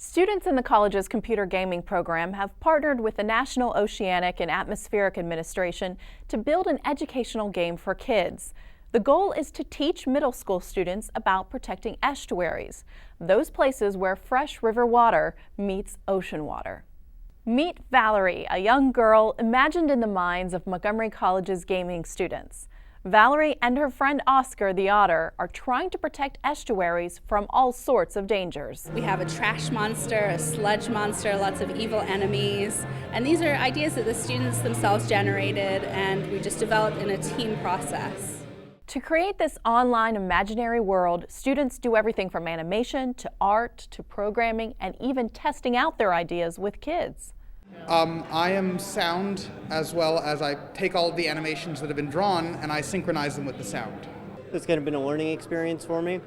Students in the college's computer gaming program have partnered with the National Oceanic and Atmospheric Administration to build an educational game for kids. The goal is to teach middle school students about protecting estuaries, those places where fresh river water meets ocean water. Meet Valerie, a young girl imagined in the minds of Montgomery College's gaming students. Valerie and her friend Oscar the otter are trying to protect estuaries from all sorts of dangers. We have a trash monster, a sludge monster, lots of evil enemies, and these are ideas that the students themselves generated and we just developed in a team process. To create this online imaginary world, students do everything from animation to art to programming and even testing out their ideas with kids. I am sound, as well as I take all of the animations that have been drawn and I synchronize them with the sound. It's kind of been a learning experience for me,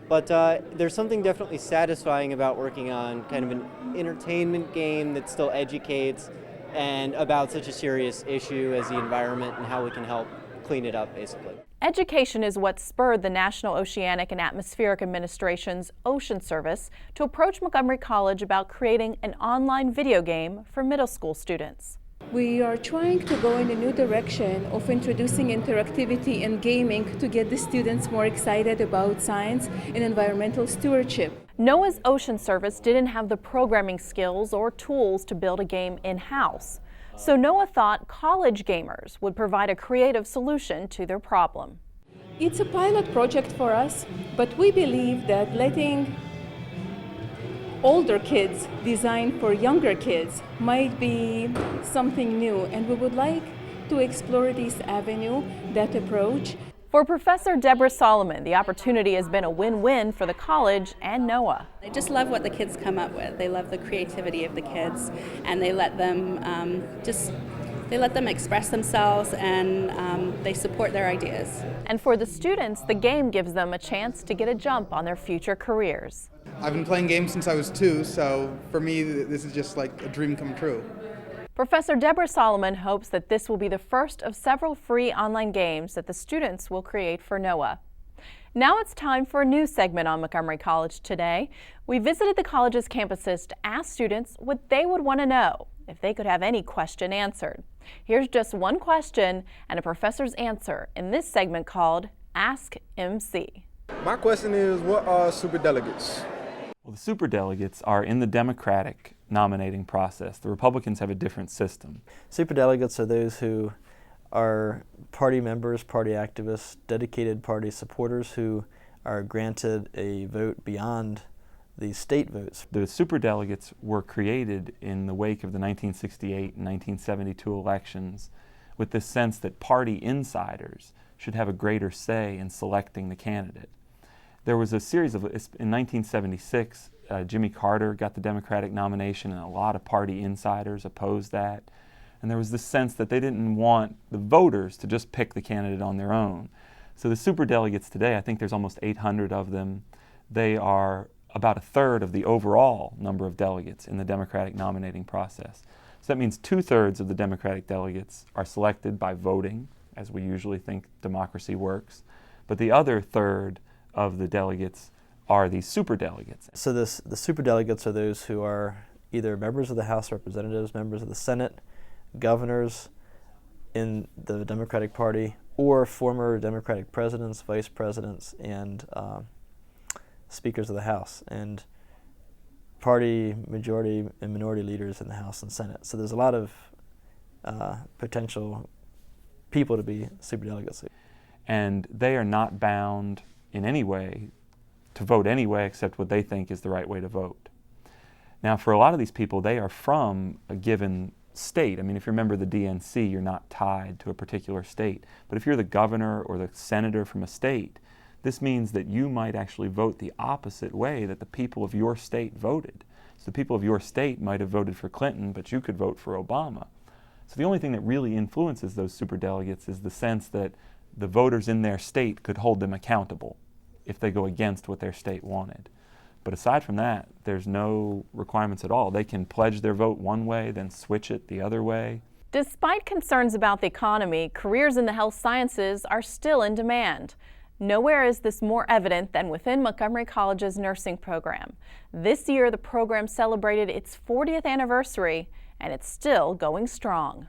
but there's something definitely satisfying about working on kind of an entertainment game that still educates and about such a serious issue as the environment and how we can help clean it up, basically. Education is what spurred the National Oceanic and Atmospheric Administration's Ocean Service to approach Montgomery College about creating an online video game for middle school students. We are trying to go in a new direction of introducing interactivity in gaming to get the students more excited about science and environmental stewardship. NOAA's Ocean Service didn't have the programming skills or tools to build a game in-house. So NOAA thought college gamers would provide a creative solution to their problem. It's a pilot project for us, but we believe that letting older kids design for younger kids might be something new, and we would like to explore this avenue, that approach. For Professor Deborah Solomon, the opportunity has been a win-win for the college and NOAA. They just love what the kids come up with. They love the creativity of the kids, and they let them express themselves, and they support their ideas. And for the students, the game gives them a chance to get a jump on their future careers. I've been playing games since I was 2, so for me this is just like a dream come true. Professor Deborah Solomon hopes that this will be the first of several free online games that the students will create for NOAA. Now it's time for a new segment on Montgomery College Today. We visited the college's campuses to ask students what they would want to know if they could have any question answered. Here's just one question and a professor's answer in this segment called Ask MC. My question is, what are superdelegates? Well, the superdelegates are in the Democratic nominating process. The Republicans have a different system. Superdelegates are those who are party members, party activists, dedicated party supporters who are granted a vote beyond the state votes. The superdelegates were created in the wake of the 1968 and 1972 elections with this sense that party insiders should have a greater say in selecting the candidate. There was a series of, in 1976, Jimmy Carter got the Democratic nomination and a lot of party insiders opposed that. And there was this sense that they didn't want the voters to just pick the candidate on their own. So the superdelegates today, I think there's almost 800 of them. They are about a third of the overall number of delegates in the Democratic nominating process. So that means 2/3 of the Democratic delegates are selected by voting, as we usually think democracy works. But the other third of the delegates are these superdelegates. So the superdelegates are those who are either members of the House of Representatives, members of the Senate, governors in the Democratic Party, or former Democratic presidents, vice presidents, and speakers of the House, and party majority and minority leaders in the House and Senate. So there's a lot of potential people to be superdelegates. And they are not bound in any way to vote anyway except what they think is the right way to vote. Now, for a lot of these people, they are from a given state. I mean, if you're a member of the DNC, you're not tied to a particular state. But if you're the governor or the senator from a state, this means that you might actually vote the opposite way that the people of your state voted. So the people of your state might have voted for Clinton, but you could vote for Obama. So the only thing that really influences those superdelegates is the sense that the voters in their state could hold them accountable if they go against what their state wanted. But aside from that, there's no requirements at all. They can pledge their vote one way, then switch it the other way. Despite concerns about the economy, careers in the health sciences are still in demand. Nowhere is this more evident than within Montgomery College's nursing program. This year, the program celebrated its 40th anniversary, and it's still going strong.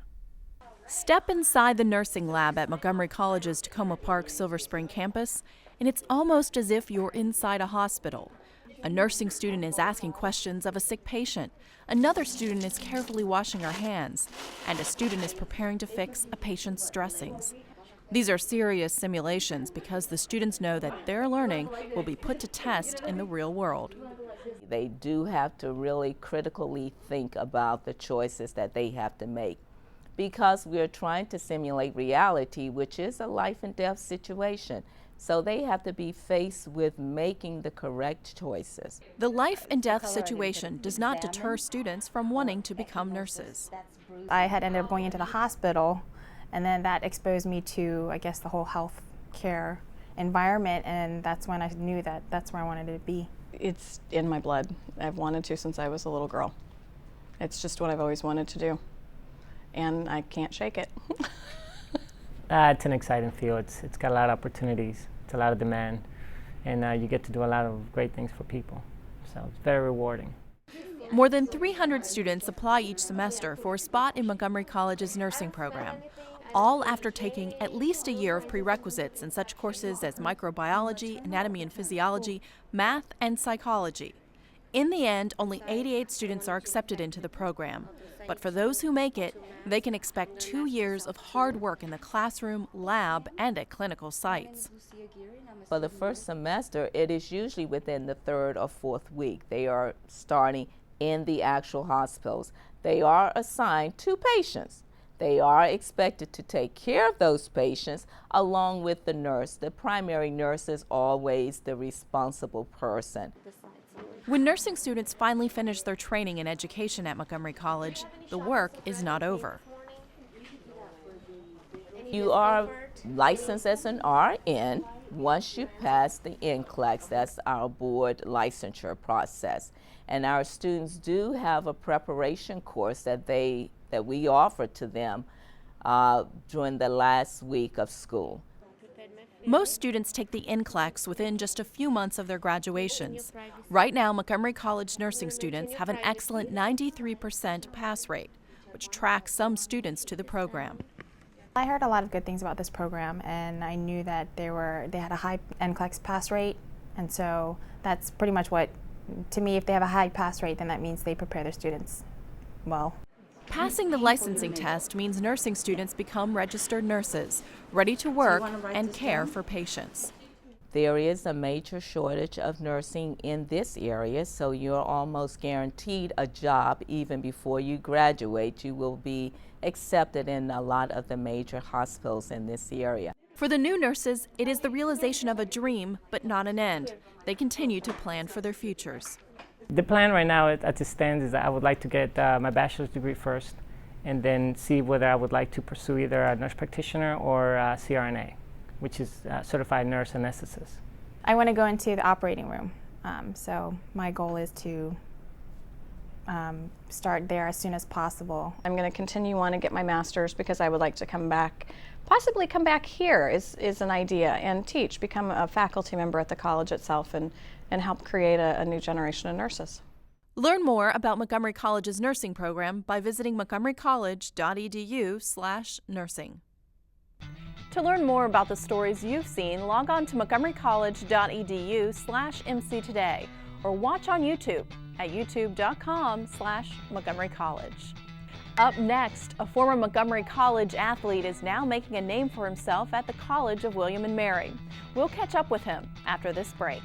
Step inside the nursing lab at Montgomery College's Tacoma Park Silver Spring campus, and it's almost as if you're inside a hospital. A nursing student is asking questions of a sick patient. Another student is carefully washing her hands, and a student is preparing to fix a patient's dressings. These are serious simulations because the students know that their learning will be put to test in the real world. They do have to really critically think about the choices that they have to make, because we're trying to simulate reality, which is a life and death situation. So they have to be faced with making the correct choices. The life and death situation does not deter students from wanting to become nurses. I had ended up going into the hospital, and then that exposed me to, I guess, the whole health care environment, and that's when I knew that that's where I wanted to be. It's in my blood. I've wanted to since I was a little girl. It's just what I've always wanted to do, and I can't shake it. It's an exciting field. It's got a lot of opportunities. It's a lot of demand, and you get to do a lot of great things for people. So it's very rewarding. More than 300 students apply each semester for a spot in Montgomery College's nursing program, all after taking at least a year of prerequisites in such courses as microbiology, anatomy and physiology, math, and psychology. In the end, only 88 students are accepted into the program. But for those who make it, they can expect 2 years of hard work in the classroom, lab, and at clinical sites. For the first semester, it is usually within the 3rd or 4th week. They are starting in the actual hospitals. They are assigned to patients. They are expected to take care of those patients along with the nurse. The primary nurse is always the responsible person. When nursing students finally finish their training and education at Montgomery College, the work is not over. You are licensed as an RN once you pass the NCLEX. That's our board licensure process. And our students do have a preparation course that we offer to them during the last week of school. Most students take the NCLEX within just a few months of their graduations. Right now, Montgomery College nursing students have an excellent 93% pass rate, which tracks some students to the program. I heard a lot of good things about this program, and I knew that they had a high NCLEX pass rate, and so that's pretty much what, to me, if they have a high pass rate, then that means they prepare their students well. Passing the licensing test means nursing students become registered nurses, ready to work and care for patients. There is a major shortage of nursing in this area, so you're almost guaranteed a job even before you graduate. You will be accepted in a lot of the major hospitals in this area. For the new nurses, it is the realization of a dream, but not an end. They continue to plan for their futures. The plan right now as it stands is that I would like to get my bachelor's degree first, and then see whether I would like to pursue either a nurse practitioner or a CRNA, which is certified nurse anesthetist. I want to go into the operating room, so my goal is to start there as soon as possible. I'm going to continue on and get my master's because I would like to come back, possibly come back here is an idea, and teach, become a faculty member at the college itself, and help create a new generation of nurses. Learn more about Montgomery College's nursing program by visiting montgomerycollege.edu/nursing. To learn more about the stories you've seen, log on to montgomerycollege.edu/MC Today or watch on YouTube at youtube.com/Montgomery College. Up next, a former Montgomery College athlete is now making a name for himself at the College of William and Mary. We'll catch up with him after this break.